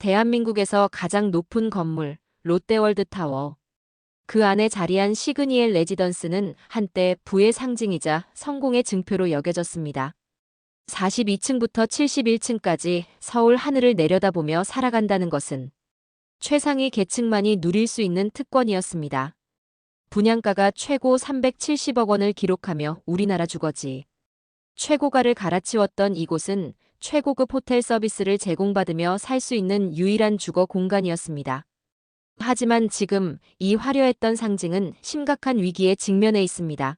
대한민국에서 가장 높은 건물, 롯데월드타워. 그 안에 자리한 시그니엘 레지던스는 한때 부의 상징이자 성공의 증표로 여겨졌습니다. 42층부터 71층까지 서울 하늘을 내려다보며 살아간다는 것은 최상위 계층만이 누릴 수 있는 특권이었습니다. 분양가가 최고 370억 원을 기록하며 우리나라 주거지 최고가를 갈아치웠던 이곳은 최고급 호텔 서비스를 제공받으며 살 수 있는 유일한 주거 공간이었습니다. 하지만 지금 이 화려했던 상징은 심각한 위기에 직면해 있습니다.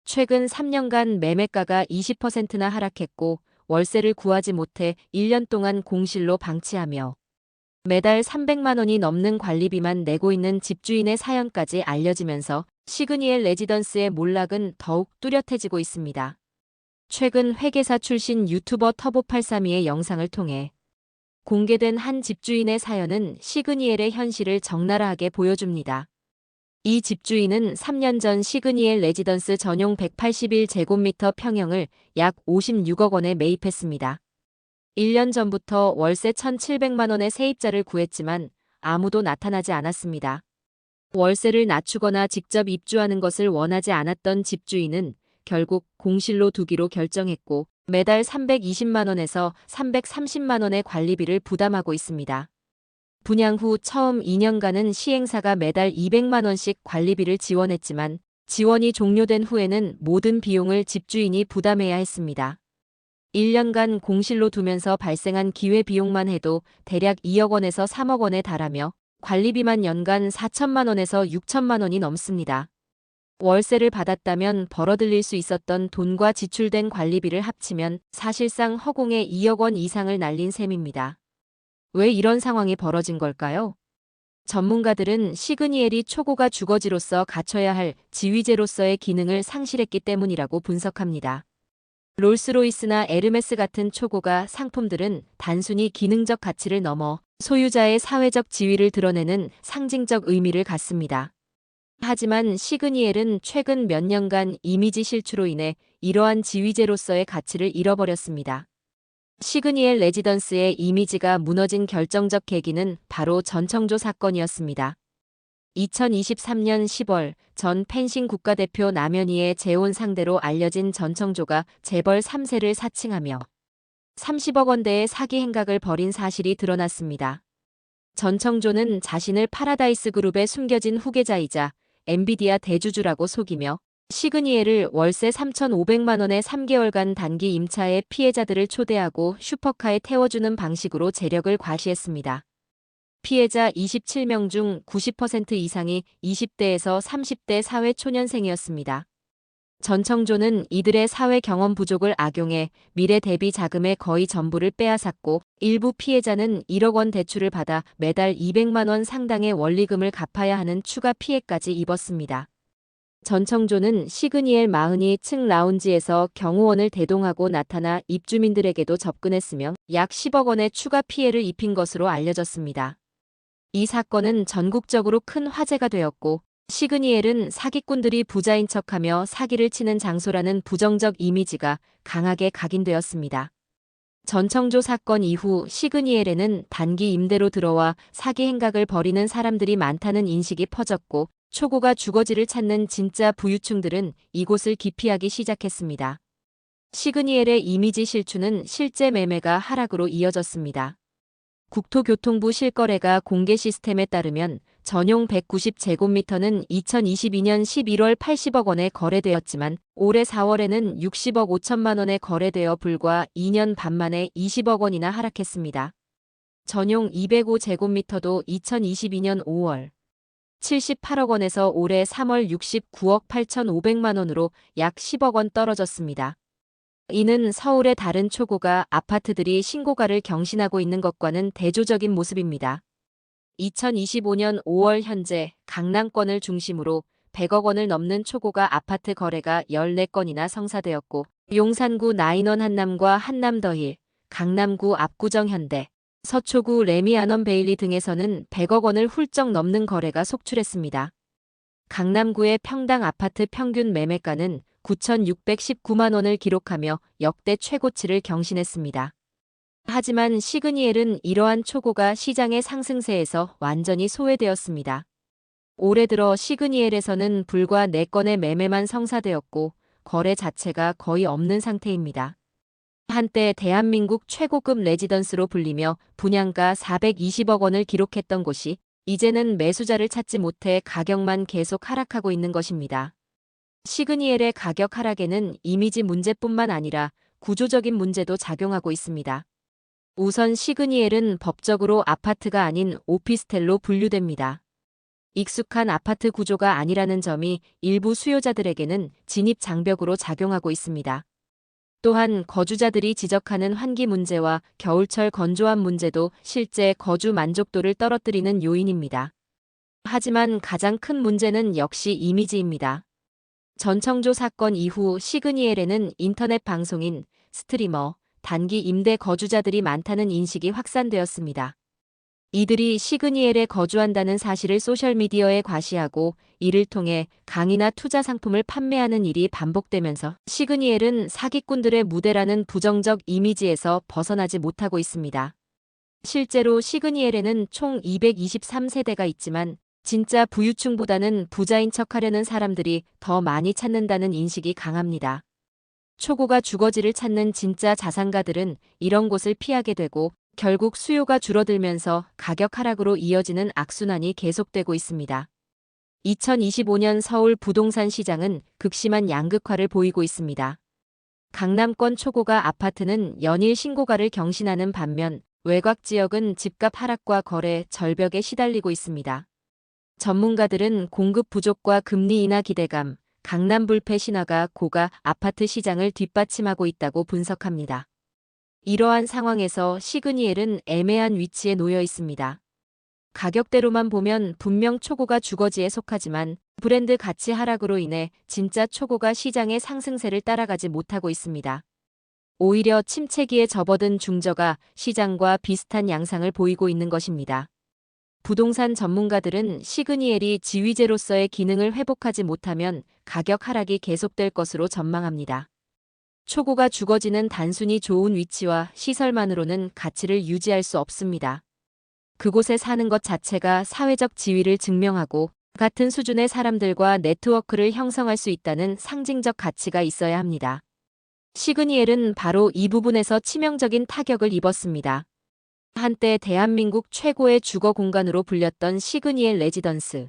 최근 3년간 매매가가 20%나 하락했고 월세를 구하지 못해 1년 동안 공실로 방치하며 매달 300만 원이 넘는 관리비만 내고 있는 집주인의 사연까지 알려지면서 시그니엘 레지던스의 몰락은 더욱 뚜렷해지고 있습니다. 최근 회계사 출신 유튜버 터보832의 영상을 통해 공개된 한 집주인의 사연은 시그니엘의 현실을 적나라하게 보여줍니다. 이 집주인은 3년 전 시그니엘 레지던스 전용 181제곱미터 평형을 약 56억 원에 매입했습니다. 1년 전부터 월세 1,700만 원의 세입자를 구했지만 아무도 나타나지 않았습니다. 월세를 낮추거나 직접 입주하는 것을 원하지 않았던 집주인은 결국 공실로 두기로 결정했고 매달 320만 원에서 330만 원의 관리비를 부담하고 있습니다. 분양 후 처음 2년간은 시행사가 매달 200만 원씩 관리비를 지원했지만 지원이 종료된 후에는 모든 비용을 집주인이 부담해야 했습니다. 1년간 공실로 두면서 발생한 기회비용만 해도 대략 2억 원에서 3억 원에 달하며 관리비만 연간 4천만 원에서 6천만 원이 넘습니다. 월세를 받았다면 벌어들일 수 있었던 돈과 지출된 관리비를 합치면 사실상 허공에 2억 원 이상을 날린 셈입니다. 왜 이런 상황이 벌어진 걸까요? 전문가들은 시그니엘이 초고가 주거지로서 갖춰야 할 지위제로서의 기능을 상실했기 때문이라고 분석합니다. 롤스로이스나 에르메스 같은 초고가 상품들은 단순히 기능적 가치를 넘어 소유자의 사회적 지위를 드러내는 상징적 의미를 갖습니다. 하지만 시그니엘은 최근 몇 년간 이미지 실추로 인해 이러한 지위제로서의 가치를 잃어버렸습니다. 시그니엘 레지던스의 이미지가 무너진 결정적 계기는 바로 전청조 사건이었습니다. 2023년 10월 전 펜싱 국가대표 남현희의 재혼 상대로 알려진 전청조가 재벌 3세를 사칭하며 30억 원대의 사기 행각을 벌인 사실이 드러났습니다. 전청조는 자신을 파라다이스 그룹에 숨겨진 후계자이자 엔비디아 대주주라고 속이며 시그니엘을 월세 3,500만 원의 3개월간 단기 임차에 피해자들을 초대하고 슈퍼카에 태워주는 방식으로 재력을 과시했습니다. 피해자 27명 중 90% 이상이 20대에서 30대 사회초년생이었습니다. 전청조는 이들의 사회 경험 부족을 악용해 미래 대비 자금의 거의 전부를 빼앗았고 일부 피해자는 1억 원 대출을 받아 매달 200만 원 상당의 원리금을 갚아야 하는 추가 피해까지 입었습니다. 전청조는 시그니엘 42층 라운지에서 경호원을 대동하고 나타나 입주민들에게도 접근했으며 약 10억 원의 추가 피해를 입힌 것으로 알려졌습니다. 이 사건은 전국적으로 큰 화제가 되었고 시그니엘은 사기꾼들이 부자인 척하며 사기를 치는 장소라는 부정적 이미지가 강하게 각인되었습니다. 전청조 사건 이후 시그니엘에는 단기 임대로 들어와 사기 행각을 벌이는 사람들이 많다는 인식이 퍼졌고 초고가 주거지를 찾는 진짜 부유층들은 이곳을 기피하기 시작했습니다. 시그니엘의 이미지 실추는 실제 매매가 하락으로 이어졌습니다. 국토교통부 실거래가 공개 시스템에 따르면 전용 190제곱미터는 2022년 11월 80억 원에 거래되었지만 올해 4월에는 60억 5천만 원에 거래되어 불과 2년 반 만에 20억 원이나 하락했습니다. 전용 205제곱미터도 2022년 5월 78억 원에서 올해 3월 69억 8,500만 원으로 약 10억 원 떨어졌습니다. 이는 서울의 다른 초고가 아파트들이 신고가를 경신하고 있는 것과는 대조적인 모습입니다. 2025년 5월 현재 강남권을 중심으로 100억 원을 넘는 초고가 아파트 거래가 14건이나 성사되었고 용산구 나인원 한남과 한남더힐, 강남구 압구정 현대, 서초구 레미안원 베일리 등에서는 100억 원을 훌쩍 넘는 거래가 속출했습니다. 강남구의 평당 아파트 평균 매매가는 9,619만 원을 기록하며 역대 최고치를 경신했습니다. 하지만 시그니엘은 이러한 초고가 시장의 상승세에서 완전히 소외되었습니다. 올해 들어 시그니엘에서는 불과 4건의 매매만 성사되었고 거래 자체가 거의 없는 상태입니다. 한때 대한민국 최고급 레지던스로 불리며 분양가 420억 원을 기록했던 곳이 이제는 매수자를 찾지 못해 가격만 계속 하락하고 있는 것입니다. 시그니엘의 가격 하락에는 이미지 문제뿐만 아니라 구조적인 문제도 작용하고 있습니다. 우선 시그니엘은 법적으로 아파트가 아닌 오피스텔로 분류됩니다. 익숙한 아파트 구조가 아니라는 점이 일부 수요자들에게는 진입 장벽으로 작용하고 있습니다. 또한 거주자들이 지적하는 환기 문제와 겨울철 건조함 문제도 실제 거주 만족도를 떨어뜨리는 요인입니다. 하지만 가장 큰 문제는 역시 이미지입니다. 전청조 사건 이후 시그니엘에는 인터넷 방송인, 스트리머, 단기 임대 거주자들이 많다는 인식이 확산되었습니다. 이들이 시그니엘에 거주한다는 사실을 소셜미디어에 과시하고 이를 통해 강의나 투자 상품을 판매하는 일이 반복되면서 시그니엘은 사기꾼들의 무대라는 부정적 이미지에서 벗어나지 못하고 있습니다. 실제로 시그니엘에는 총 223세대가 있지만 진짜 부유층보다는 부자인 척하려는 사람들이 더 많이 찾는다는 인식이 강합니다. 초고가 주거지를 찾는 진짜 자산가들은 이런 곳을 피하게 되고 결국 수요가 줄어들면서 가격 하락으로 이어지는 악순환이 계속되고 있습니다. 2025년 서울 부동산 시장은 극심한 양극화를 보이고 있습니다. 강남권 초고가 아파트는 연일 신고가를 경신하는 반면 외곽 지역은 집값 하락과 거래 절벽에 시달리고 있습니다. 전문가들은 공급 부족과 금리 인하 기대감, 강남 불패 신화가 고가 아파트 시장을 뒷받침하고 있다고 분석합니다. 이러한 상황에서 시그니엘은 애매한 위치에 놓여 있습니다. 가격대로만 보면 분명 초고가 주거지에 속하지만 브랜드 가치 하락으로 인해 진짜 초고가 시장의 상승세를 따라가지 못하고 있습니다. 오히려 침체기에 접어든 중저가 시장과 비슷한 양상을 보이고 있는 것입니다. 부동산 전문가들은 시그니엘이 지위제로서의 기능을 회복하지 못하면 가격 하락이 계속될 것으로 전망합니다. 초고가 주거지는 단순히 좋은 위치와 시설만으로는 가치를 유지할 수 없습니다. 그곳에 사는 것 자체가 사회적 지위를 증명하고 같은 수준의 사람들과 네트워크를 형성할 수 있다는 상징적 가치가 있어야 합니다. 시그니엘은 바로 이 부분에서 치명적인 타격을 입었습니다. 한때 대한민국 최고의 주거 공간으로 불렸던 시그니엘 레지던스.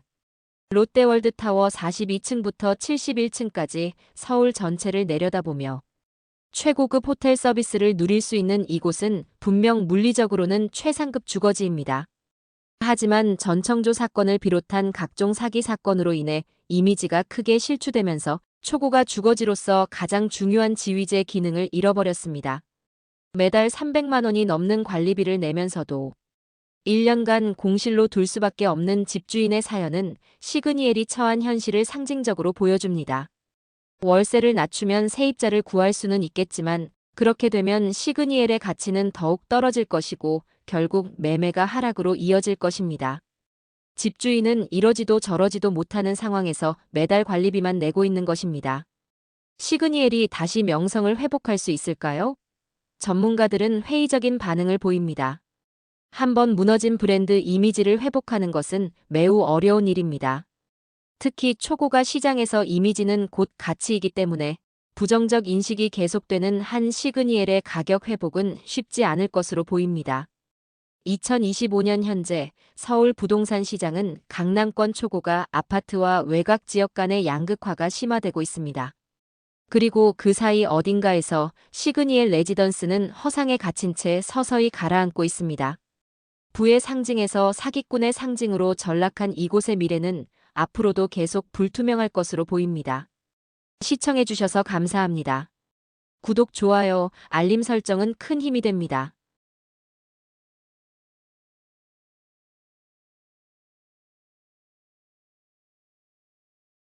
롯데월드타워 42층부터 71층까지 서울 전체를 내려다보며 최고급 호텔 서비스를 누릴 수 있는 이곳은 분명 물리적으로는 최상급 주거지입니다. 하지만 전청조 사건을 비롯한 각종 사기 사건으로 인해 이미지가 크게 실추되면서 초고가 주거지로서 가장 중요한 지위제 기능을 잃어버렸습니다. 매달 300만 원이 넘는 관리비를 내면서도 1년간 공실로 둘 수밖에 없는 집주인의 사연은 시그니엘이 처한 현실을 상징적으로 보여줍니다. 월세를 낮추면 세입자를 구할 수는 있겠지만 그렇게 되면 시그니엘의 가치는 더욱 떨어질 것이고 결국 매매가 하락으로 이어질 것입니다. 집주인은 이러지도 저러지도 못하는 상황에서 매달 관리비만 내고 있는 것입니다. 시그니엘이 다시 명성을 회복할 수 있을까요? 전문가들은 회의적인 반응을 보입니다. 한번 무너진 브랜드 이미지를 회복하는 것은 매우 어려운 일입니다. 특히 초고가 시장에서 이미지는 곧 가치이기 때문에 부정적 인식이 계속되는 한 시그니엘의 가격 회복은 쉽지 않을 것으로 보입니다. 2025년 현재 서울 부동산 시장은 강남권 초고가 아파트와 외곽 지역 간의 양극화가 심화되고 있습니다. 그리고 그 사이 어딘가에서 시그니엘 레지던스는 허상에 갇힌 채 서서히 가라앉고 있습니다. 부의 상징에서 사기꾼의 상징으로 전락한 이곳의 미래는 앞으로도 계속 불투명할 것으로 보입니다. 시청해주셔서 감사합니다. 구독, 좋아요, 알림 설정은 큰 힘이 됩니다.